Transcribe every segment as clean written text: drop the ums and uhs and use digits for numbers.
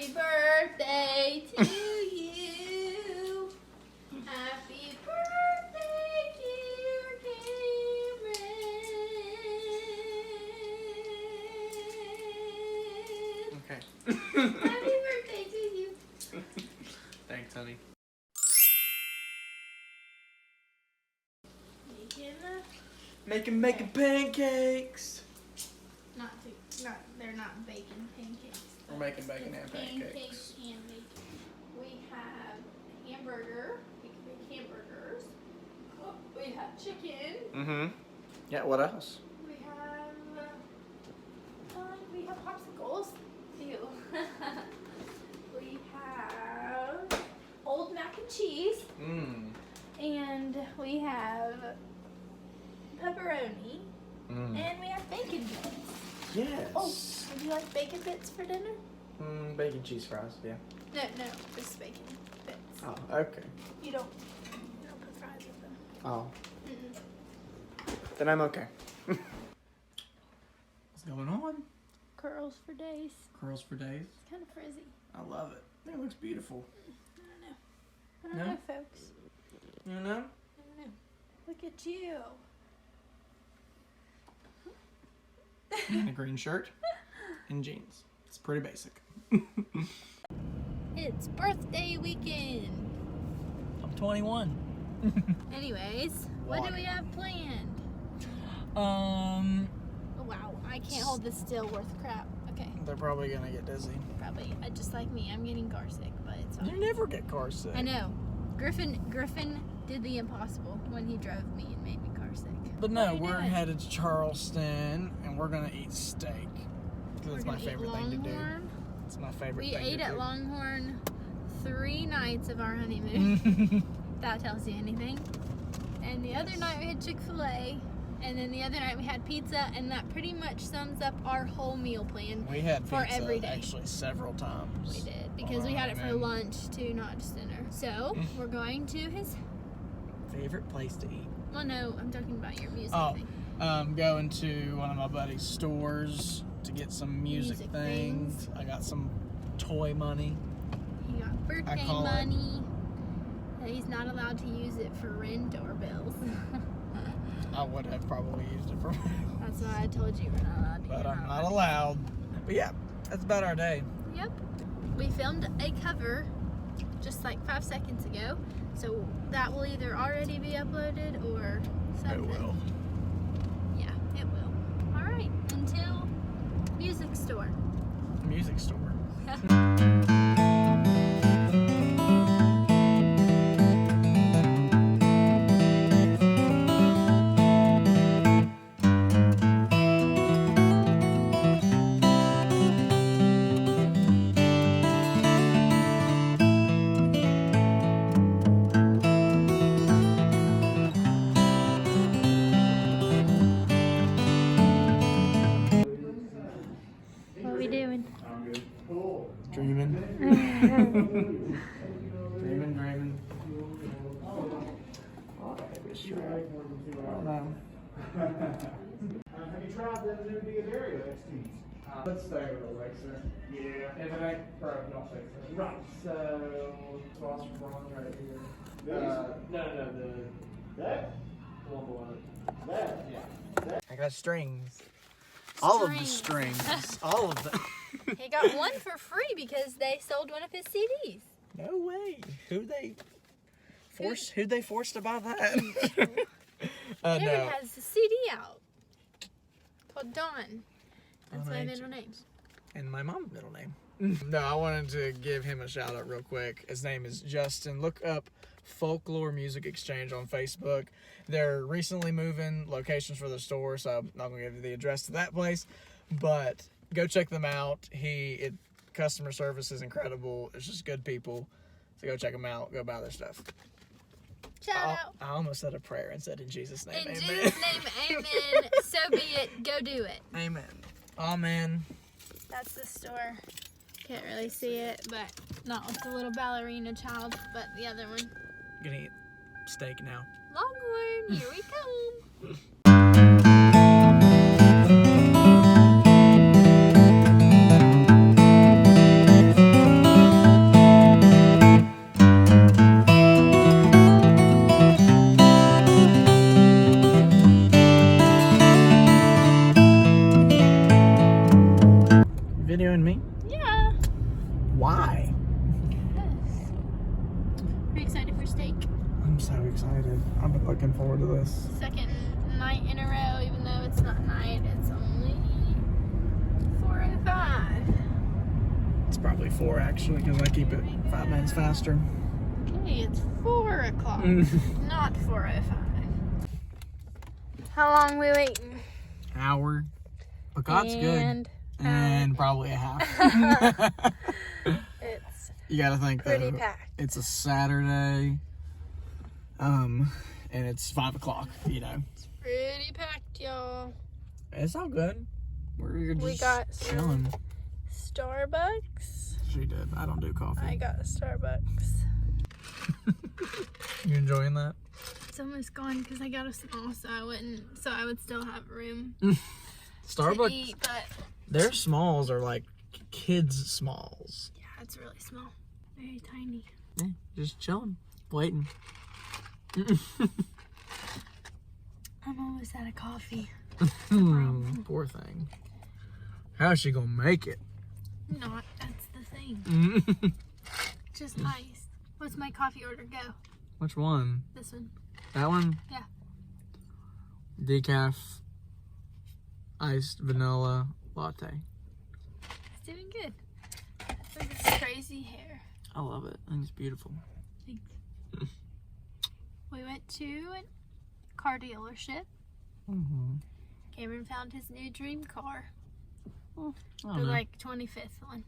Happy birthday to you. Happy birthday, dear Cameron. Okay. Happy birthday to you. Thanks, honey. Making pancakes. They're not bacon pancakes. We're making bacon and pancakes. Pancakes and bacon. We have hamburger. We can make hamburgers. Oh, we have chicken. Mm-hmm. Yeah, what else? We have popsicles. Ew. We have old mac and cheese. Mmm. And we have pepperoni. And we have bacon bits. Yes. Oh, would you like bacon bits for dinner? Bacon cheese fries, yeah. No, just bacon bits. Oh, okay. You don't put fries with them. Oh. Mm-mm. Then I'm okay. What's going on? Curls for days. Curls for days. It's kind of frizzy. I love it. I think it looks beautiful. I don't know, folks. You know? I don't know. Look at you. In a green shirt and jeans. It's pretty basic. It's birthday weekend. I'm 21. Anyways, what do we have planned? Oh, wow, I can't hold this still worth crap. Okay. They're probably gonna get dizzy. Probably. Just like me, I'm getting car sick, but it's fine. You never get car sick. I know. Griffin did the impossible when he drove me and made me car sick. But no, What are you we're doing? headed to Charleston and we're gonna eat steak. Because it's my favorite thing to do. It's my favorite We thing to do. ate at Longhorn 3 nights of our honeymoon. That tells you anything. And the other night we had Chick-fil-A. And then the other night we had pizza. And that pretty much sums up our whole meal plan. We had for pizza every day. actually several times. We did. Because we had it for lunch too, not just dinner. So, we're going to his... Favorite place to eat. Well, no, I'm talking about your music thing. Going to one of my buddy's stores to get some music things. I got some toy money. He got birthday money. He's not allowed to use it for rent or bills. I would have probably used it for That's why I told you we're not allowed to. but I'm not allowed. But yeah, that's about our day. Yep. We filmed a cover just like 5 seconds ago. So that will either already be uploaded or something. It will. Yeah, it will. All right. Until music store. Music store. What are we doing? Dreaming. Dreaming. Maybe a strap. I don't know. Have you tried that new vegan area XTs? Let's stay with Alexa. Yeah. If it ain't broke, don't fix it. Right. So, phosphor bronze right here. No, that? The one below it. That? Yeah. I got strings. All of the strings. All of them. He got one for free because they sold one of his CDs. No way. Who'd they force to buy that? Kevin No. has a CD out called Dawn. That's my Dawn middle name. And my mom's middle name. No, I wanted to give him a shout out real quick. His name is Justin. Look up Folklore Music Exchange on Facebook. They're recently moving locations for the store, so I'm not going to give you the address to that place. But go check them out. Customer service is incredible. It's just good people. So go check them out. Go buy their stuff. Shout out. I almost said a prayer and said in Jesus' name, In amen. Jesus' name, amen. So be it. Go do it. Amen. Amen. That's the store. Can't really see it, but not with the little ballerina child, but the other one. Gonna eat steak now. Longhorn, here we come. Why? Yes. Are you excited for steak? I'm so excited. I've been looking forward to this. Second night in a row, even though it's not night, it's only 4:05. It's probably 4 actually, because I keep it 5 minutes faster. Okay, it's 4 o'clock, not 4:05. How long we waiting? Hour. But God's good. And And probably a half. it's You gotta think pretty though, packed. it's a Saturday. And it's 5 o'clock, you know. It's pretty packed, y'all. It's all good. We're just We got some chilling. Starbucks. She did. I don't do coffee. I got a Starbucks. You enjoying that? It's almost gone because I got a small, so I would still have room Starbucks, to eat, but their smalls are like kids' smalls. yeah, it's really small. Very tiny. Yeah, just chilling, waiting. I'm almost out of coffee. Poor thing. How's she gonna make it? Not, that's the thing. Just ice. What's my coffee order go? Which one? This one. That one? Yeah. Decaf, iced vanilla latte. It's doing good. Look at this crazy hair. I love it. I think it's beautiful. Thanks. We went to a car dealership. Cameron found his new dream car. I The don't know. like 25th one.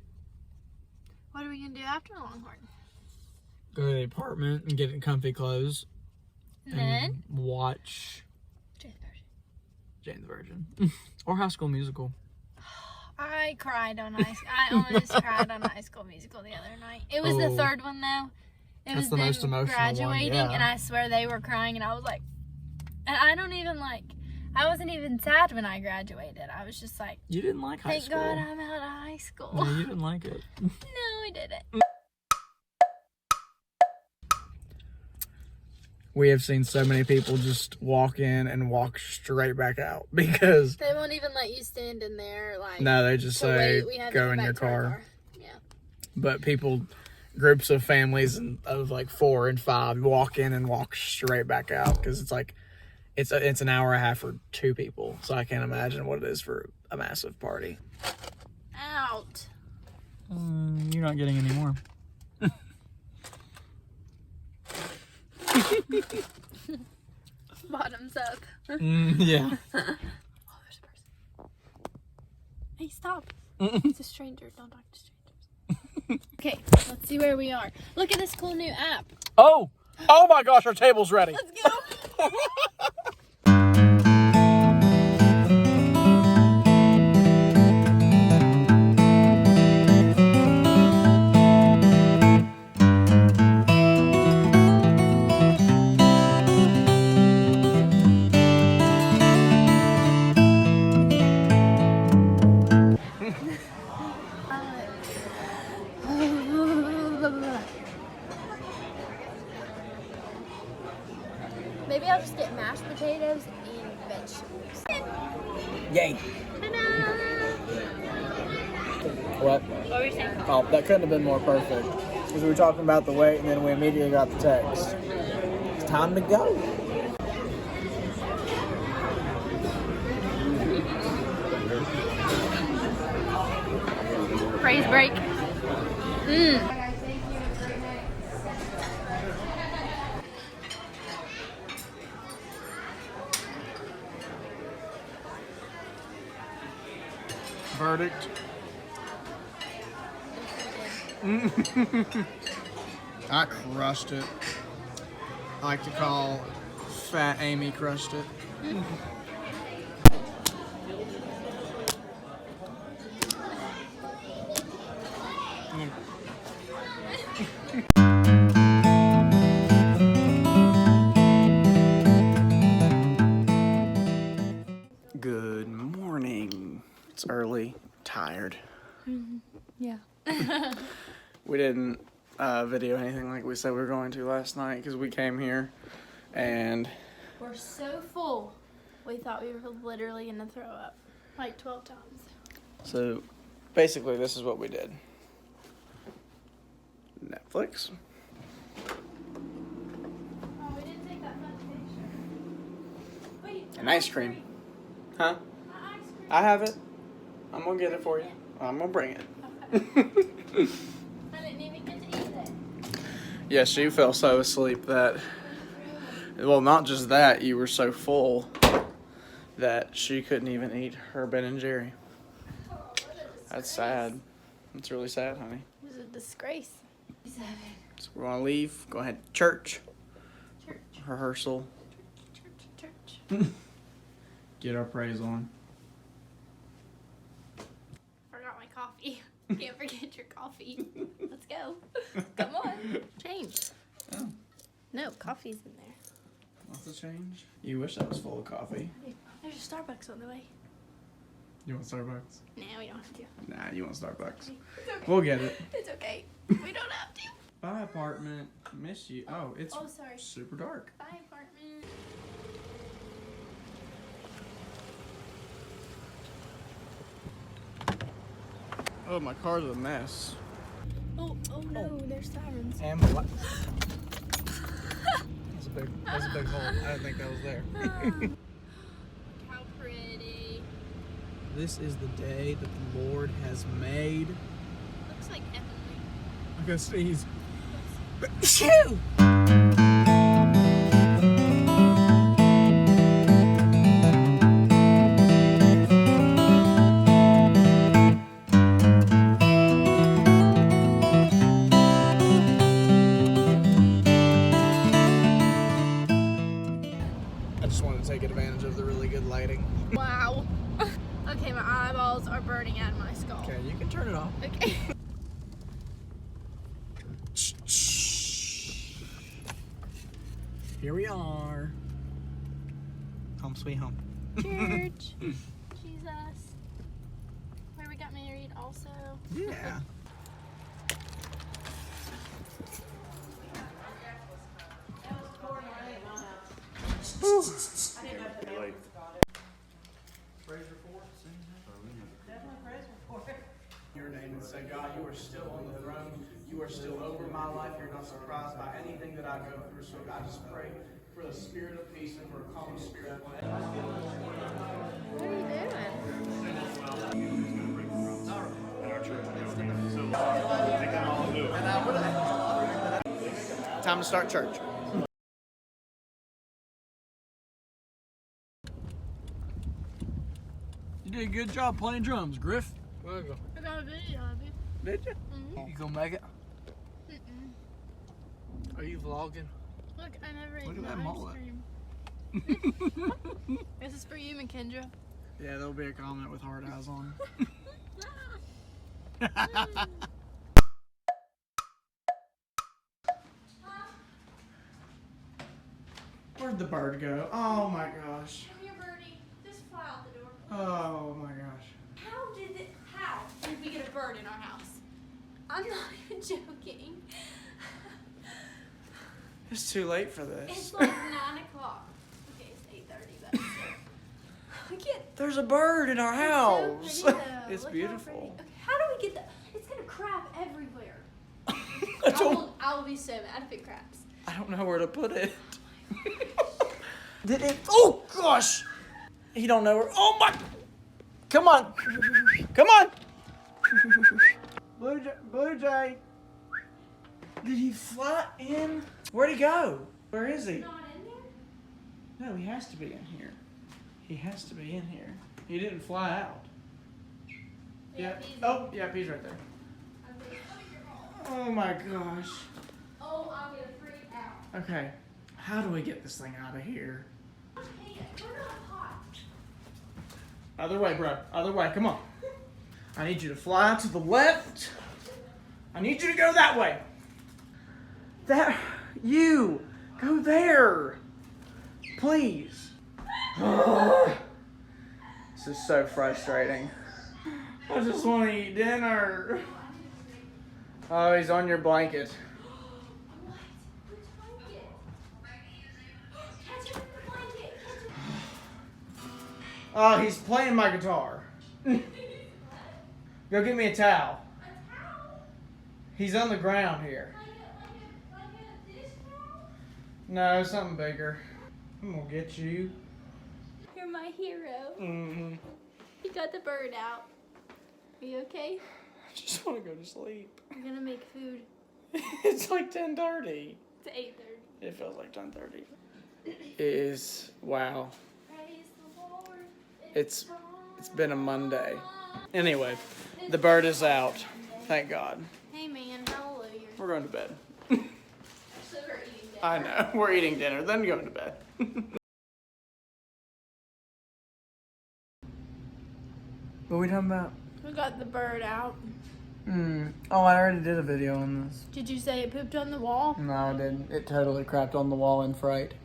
What are we gonna do after Longhorn? Go to the apartment and get in comfy clothes. And then watch Jane the Virgin. Jane the Virgin. Or High School Musical. I almost cried on High School Musical the other night. It was the third one though. It That's was the them most emotional one, graduating, yeah. and I swear they were crying, and I was like, and I wasn't even sad when I graduated. I was just like, You didn't like high thank school. God I'm out of high school. No, you didn't like it. No, I didn't. We have seen so many people just walk in and walk straight back out because They won't even let you stand in there. Like, no, they just to say wait. We had to go go in back your to our car. Yeah. But groups of families of like 4 and 5 walk in and walk straight back out because it's like it's an hour and a half for 2 people. So I can't imagine what it is for a massive party. Out. You're not getting any more. Bottoms up. Yeah. Oh, there's a person. Hey, stop. It's a stranger. Don't talk to strangers. Okay, let's see where we are. Look at this cool new app. Oh my gosh, our table's ready. Let's go. Maybe I'll just get mashed potatoes and vegetables. Yay. Ta-da! What? What were you saying? Oh, that couldn't have been more perfect. Because we were talking about the wait and then we immediately got the text. It's time to go. Praise break. Verdict. I crushed it. I like to call Fat Amy crushed it. Good morning. It's early, tired. Yeah. We didn't video anything like we said we were going to last night because we came here and We're so full. We thought we were literally gonna throw up like 12 times. so basically this is what we did. Netflix. Oh, we didn't take that fun picture. Wait. And ice cream. Huh? My ice cream. I have it. I'm gonna get it for you. I'm gonna bring it. Okay. I didn't even get to eat it. Yes, you fell so asleep that, well, not just that, you were so full that she couldn't even eat her Ben and Jerry. Oh, what a disgrace. That's sad. That's really sad, honey. It was a disgrace. So we're gonna leave. Go ahead. Church. Church. Rehearsal. Church. Get our praise on. Forgot my coffee. Can't forget your coffee. Let's go. Come on. Change. Oh. No, coffee's in there. Lots of change. You wish that was full of coffee. There's a Starbucks on the way. You want Starbucks? No, we don't have to. Nah, you want Starbucks. It's okay. We'll get it. It's okay. We don't have to. Bye, apartment. Miss you. Oh, it's Oh, sorry. super dark. Bye, apartment. Oh, my car's a mess. Oh no, there's sirens. And what? That's a big hole. I didn't think that was there. How pretty. This is the day that the Lord has made. Looks like heavenly. I'm gonna sneeze. Shoo! I just wanted to take advantage of the really good lighting. Wow. Okay, my eyeballs are burning out of my skull. Okay, you can turn it off. Okay. Here we are. Home sweet home. Church. Jesus. Where we got married also. Yeah. Praise report. Your name and say, God, you are still on the throne. You are still over my life. You're not surprised by anything that I go through. So I just pray for the spirit of peace and for a calm spirit. What are you doing? Time to start church. You did a good job playing drums, Griff. I got a video of you. Did you? Mm-hmm. You gonna make it? Mm-mm. Are you vlogging? Look, I never ate Look at my that ice mullet. cream. This is for you, McKendra. Yeah, there'll be a comment with hard eyes on. Where'd the bird go? Oh my gosh. Come here, birdie. Just fly out the door. Oh my gosh. How did we get a bird in our house? I'm not even joking. It's too late for this. It's like 9 o'clock. Okay, it's 8:30, but I can't. There's a bird in our house. It's so pretty, though. It's Look beautiful. How, pretty. Okay, how do we get that? It's gonna crap everywhere. I will be so mad if it craps. I don't know where to put it. Did it? Oh gosh! He don't know where. Oh my! Come on! Come on! Blue Jay. Did he fly in? Where'd he go? Where is he? Not in there? No, he has to be in here. He has to be in here. He didn't fly out. Yeah. He's Oh, yeah, he's right there. Oh my gosh. Oh, I'm gonna freak out. Okay. How do we get this thing out of here? Hey, we're not hot. Other way, bro. Other way. Come on. I need you to fly to the left. I need you to go that way. That. You. Go there. Please. This is so frustrating. I just want to eat dinner. Oh, he's on your blanket. What? Which blanket? Catch him in the blanket. Catch him. Oh, he's playing my guitar. Go get me a towel. A towel? He's on the ground here. No, something bigger. I'm gonna get you. You're my hero. Mm-hmm. You got the bird out. Are you okay? I just want to go to sleep. We're gonna make food. It's like 10:30. It's 8:30. It feels like 10:30. It is, wow. Praise the Lord. It's been a Monday. Anyway, the bird is out. Thank God. Hey man, hallelujah. We're going to bed. So we're eating dinner. I know. We're eating dinner, then going to bed. What are we talking about? We got the bird out. Oh, I already did a video on this. Did you say it pooped on the wall? No, I didn't. It totally crapped on the wall in fright.